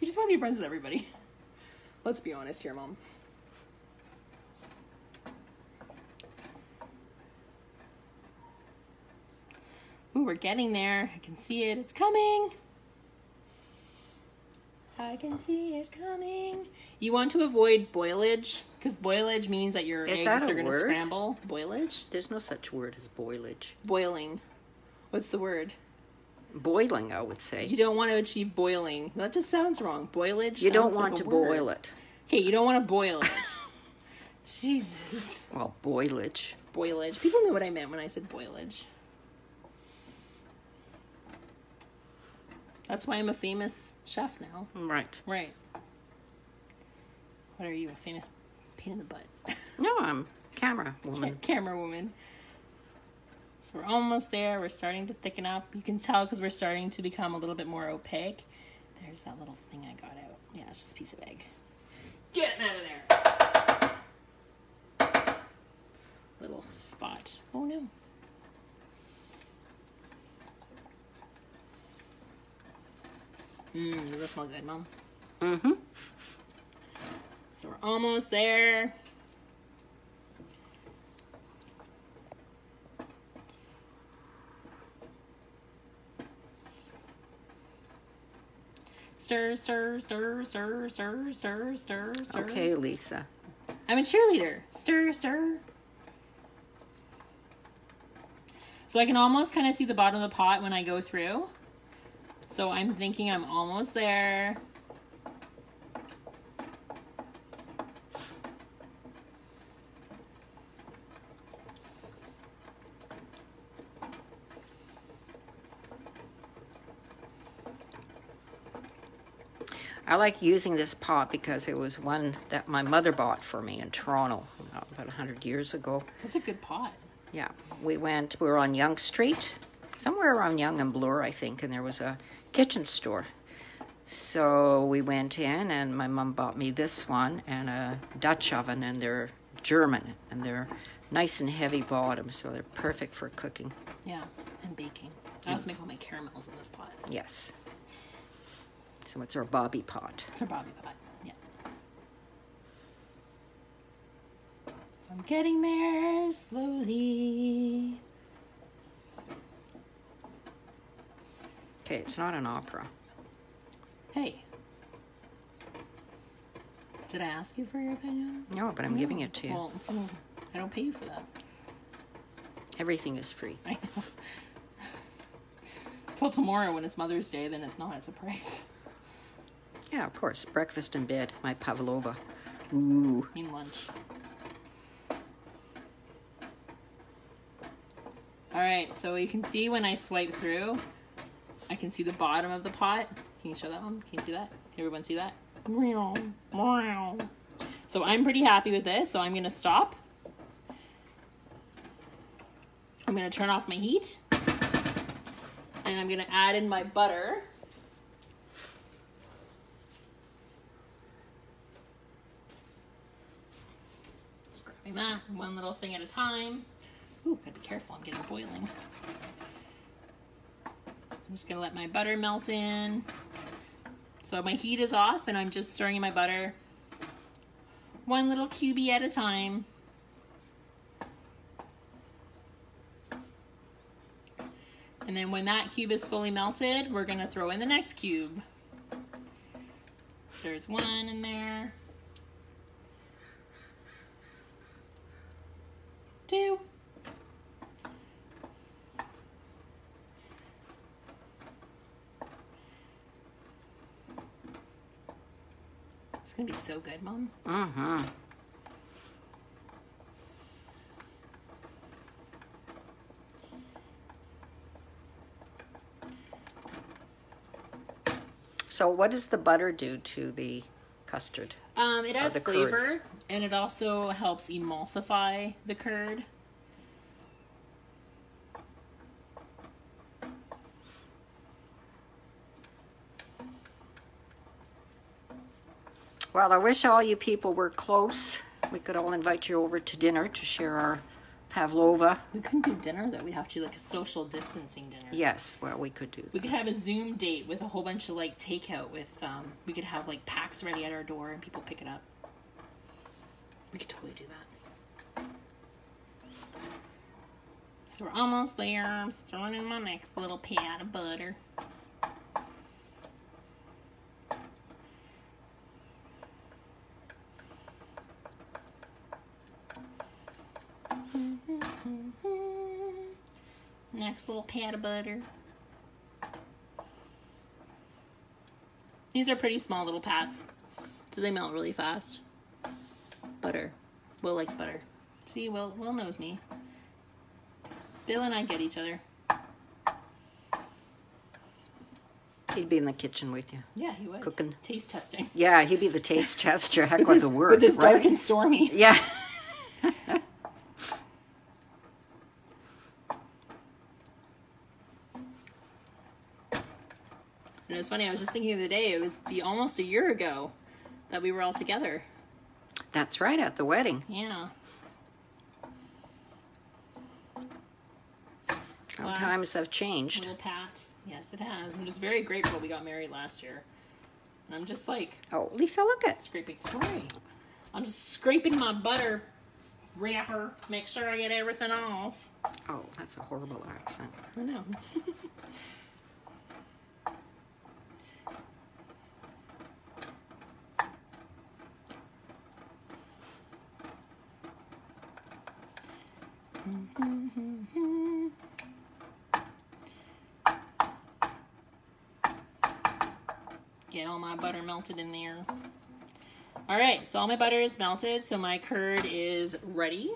Speaker 1: You just want to be friends with everybody. Let's be honest here, Mom. Ooh, we're getting there. I can see it. It's coming. I can see it coming. You want to avoid boilage, because boilage means that your eggs are going to scramble. Boilage?
Speaker 2: There's no such word as boilage.
Speaker 1: Boiling. What's the word?
Speaker 2: Boiling, I would say.
Speaker 1: You don't want to achieve boiling. That just sounds wrong. Boilage.
Speaker 2: You don't want to boil it.
Speaker 1: Okay, you don't want to boil it. Jesus.
Speaker 2: Well, boilage.
Speaker 1: Boilage. People knew what I meant when I said boilage. That's why I'm a famous chef now.
Speaker 2: Right.
Speaker 1: Right. What are you, a famous pain in the butt?
Speaker 2: No, I'm camera woman.
Speaker 1: Camera woman. So we're almost there. We're starting to thicken up. You can tell because we're starting to become a little bit more opaque. There's that little thing I got out. Yeah, it's just a piece of egg. Get him out of there. Little spot. Oh no. Does that smell good, Mom?
Speaker 2: Mm-hmm.
Speaker 1: So we're almost there. Stir, stir, stir, stir, stir, stir, stir, stir.
Speaker 2: Okay, Lisa.
Speaker 1: I'm a cheerleader. Stir, stir. So I can almost kind of see the bottom of the pot when I go through. So I'm thinking I'm almost there.
Speaker 2: I like using this pot because it was one that my mother bought for me in Toronto about 100 years ago.
Speaker 1: That's a good pot.
Speaker 2: Yeah, we were on Yonge Street, somewhere around Yonge and Bloor, I think, and there was a kitchen store. So we went in, and my mom bought me this one and a Dutch oven, and they're German, and they're nice and heavy bottom, so they're perfect for cooking.
Speaker 1: Yeah, and baking. I also make all my caramels in this pot.
Speaker 2: Yes. So it's our bobby pot.
Speaker 1: It's our bobby pot, yeah. So I'm getting there slowly.
Speaker 2: Okay, it's not an opera.
Speaker 1: Hey. Did I ask you for your opinion?
Speaker 2: No, but I'm giving it to you.
Speaker 1: Well, I don't pay you for that.
Speaker 2: Everything is free.
Speaker 1: I know. Till tomorrow when it's Mother's Day, then it's not. It's a price.
Speaker 2: Yeah, of course. Breakfast in bed, my Pavlova. Ooh.
Speaker 1: I mean lunch. Alright, so you can see when I swipe through, I can see the bottom of the pot. Can you show that one? Can you see that? Everyone see that? So I'm pretty happy with this, so I'm going to stop. I'm going to turn off my heat. And I'm going to add in my butter. Just grabbing that one little thing at a time. Ooh, gotta be careful, I'm getting boiling. I'm just gonna let my butter melt in. So my heat is off and I'm just stirring in my butter. One little cubey at a time. And then when that cube is fully melted, we're gonna throw in the next cube. There's one in there. 2. It's gonna be so good, Mom.
Speaker 2: Mm-hmm. So what does the butter do to the custard?
Speaker 1: It adds
Speaker 2: the
Speaker 1: flavor,
Speaker 2: curd.
Speaker 1: and it also helps emulsify the curd.
Speaker 2: Well, I wish all you people were close. We could all invite you over to dinner to share our Pavlova.
Speaker 1: We couldn't do dinner though. We'd have to do like a social distancing dinner.
Speaker 2: Yes, well, we could do that.
Speaker 1: We could have a Zoom date with a whole bunch of like takeout with, we could have like packs ready at our door and people pick it up. We could totally do that. So we're almost there. I'm throwing in my next little pat of butter. Next little pat of butter. These are pretty small little pats, so they melt really fast. Butter. Will likes butter. See, Will knows me. Bill and I get each other.
Speaker 2: He'd be in the kitchen with you.
Speaker 1: Yeah, he would.
Speaker 2: Cooking.
Speaker 1: Taste testing.
Speaker 2: Yeah, he'd be the taste tester. Heck with the word.
Speaker 1: With his
Speaker 2: right?
Speaker 1: dark and stormy.
Speaker 2: Yeah.
Speaker 1: And it's funny, I was just thinking of the day, it was almost a year ago that we were all together.
Speaker 2: That's right, at the wedding.
Speaker 1: Yeah.
Speaker 2: How times have changed.
Speaker 1: Little Pat. Yes, it has. I'm just very grateful we got married last year. And I'm just like...
Speaker 2: Oh, Lisa, look at...
Speaker 1: Scraping. Sorry. I'm just scraping my butter wrapper. Make sure I get everything off.
Speaker 2: Oh, that's a horrible accent.
Speaker 1: I know. Get all my butter melted in there. All right, so all my butter is melted, so my curd is ready.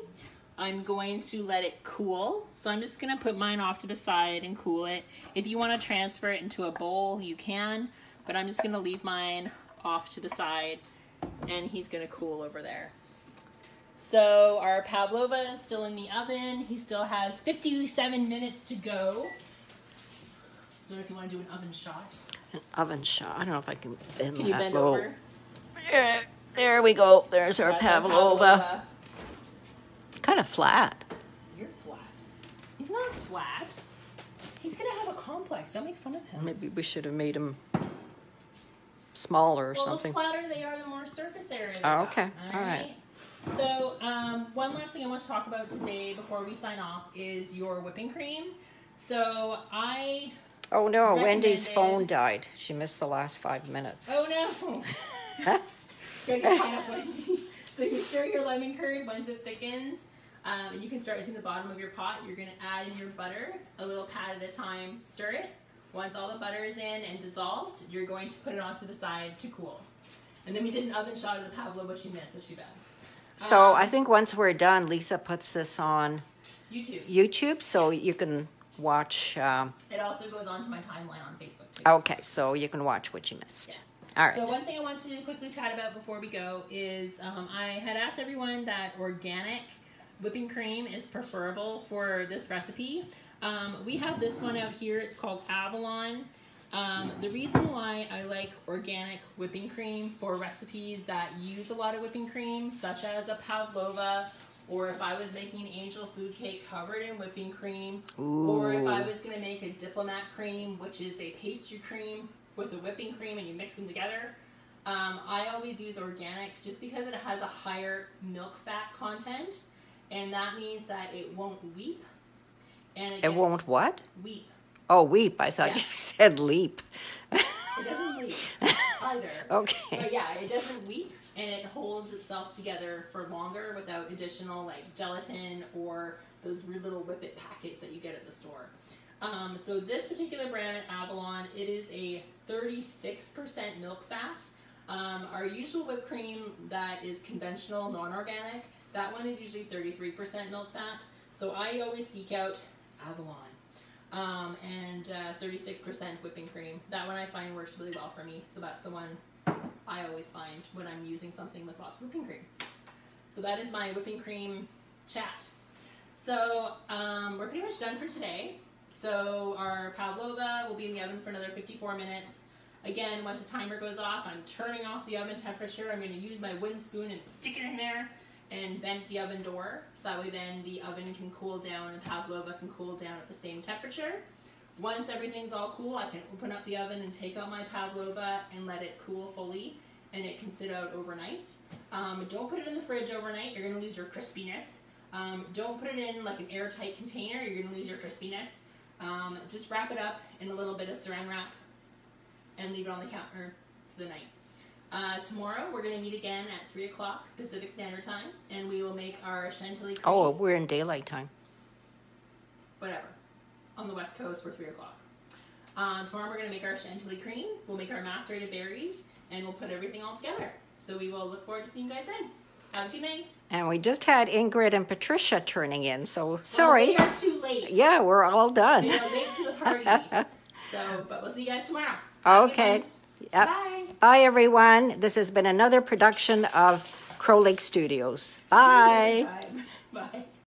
Speaker 1: I'm going to let it cool. So I'm just gonna put mine off to the side and cool it. If you wanna transfer it into a bowl, you can, but I'm just gonna leave mine off to the side and he's gonna cool over there. So our Pavlova is still in the oven. He still has 57 minutes to go. Don't know if you want to do an oven shot.
Speaker 2: An oven shot. I don't know if I can bend
Speaker 1: Can you
Speaker 2: that
Speaker 1: bend
Speaker 2: low.
Speaker 1: over?
Speaker 2: There we go. There's our
Speaker 1: That's our
Speaker 2: Pavlova. Kind of flat.
Speaker 1: You're flat. He's not flat. He's going to have a complex. Don't make fun of him.
Speaker 2: Maybe we should have made him smaller or
Speaker 1: Well,
Speaker 2: something.
Speaker 1: the flatter they are, the more surface area they
Speaker 2: Oh,
Speaker 1: got.
Speaker 2: okay. All right.
Speaker 1: So, one last thing I want to talk about today before we sign off is your whipping cream. So,
Speaker 2: Oh no, Wendy's
Speaker 1: recommended-
Speaker 2: phone died. She missed the last 5 minutes.
Speaker 1: Oh no! Gotta get caught up, Wendy. So you stir your lemon curd once it thickens. And you can start using the bottom of your pot. You're going to add in your butter, a little pat at a time. Stir it. Once all the butter is in and dissolved, you're going to put it onto the side to cool. And then we did an oven shot of the Pavlova, she missed, so too bad.
Speaker 2: So I think once we're done, Lisa puts this on
Speaker 1: YouTube,
Speaker 2: so you can watch.
Speaker 1: It also goes onto my timeline on Facebook too.
Speaker 2: Okay, so you can watch what you missed.
Speaker 1: Yes.
Speaker 2: All right.
Speaker 1: So one thing I want to quickly chat about before we go is I had asked everyone that organic whipping cream is preferable for this recipe. We have this one out here. It's called Avalon. The reason why I like organic whipping cream for recipes that use a lot of whipping cream, such as a Pavlova, or if I was making angel food cake covered in whipping cream, or if I was going to make a diplomat cream, which is a pastry cream with a whipping cream and you mix them together, I always use organic just because it has a higher milk fat content, and that means that it won't weep. And
Speaker 2: it won't what?
Speaker 1: Weep.
Speaker 2: Oh, weep. I thought you said leap.
Speaker 1: It doesn't weep either.
Speaker 2: Okay.
Speaker 1: But yeah, it doesn't weep, and it holds itself together for longer without additional like gelatin or those weird little whippet packets that you get at the store. So this particular brand, Avalon, it is a 36% milk fat. Our usual whipped cream that is conventional, non-organic, that one is usually 33% milk fat. So I always seek out Avalon. And 36% whipping cream. That one I find works really well for me. So that's the one I always find when I'm using something with lots of whipping cream. So that is my whipping cream chat. So we're pretty much done for today. So our Pavlova will be in the oven for another 54 minutes. Again, once the timer goes off, I'm turning off the oven temperature. I'm going to use my wooden spoon and stick it in there and vent the oven door, so that way then the oven can cool down and Pavlova can cool down at the same temperature. Once everything's all cool, I can open up the oven and take out my Pavlova and let it cool fully, and it can sit out overnight. Don't put it in the fridge overnight, you're going to lose your crispiness. Don't put it in like an airtight container, you're going to lose your crispiness. Just wrap it up in a little bit of saran wrap and leave it on the counter for the night. Tomorrow we're going to meet again at 3 o'clock Pacific Standard Time, and we will make our chantilly cream.
Speaker 2: Oh, we're in daylight time.
Speaker 1: Whatever. On the West Coast, we're 3 o'clock. Tomorrow we're going to make our chantilly cream. We'll make our macerated berries, and we'll put everything all together. So we will look forward to seeing you guys then. Have a good night.
Speaker 2: And we just had Ingrid and Patricia turning in, so sorry.
Speaker 1: Well, they are too late.
Speaker 2: Yeah, we're all done.
Speaker 1: They are late to the party. But we'll see you guys tomorrow.
Speaker 2: Okay. Yep.
Speaker 1: Bye.
Speaker 2: Bye, everyone. This has been another production of Crow Lake Studios. Bye.
Speaker 1: Bye. Bye.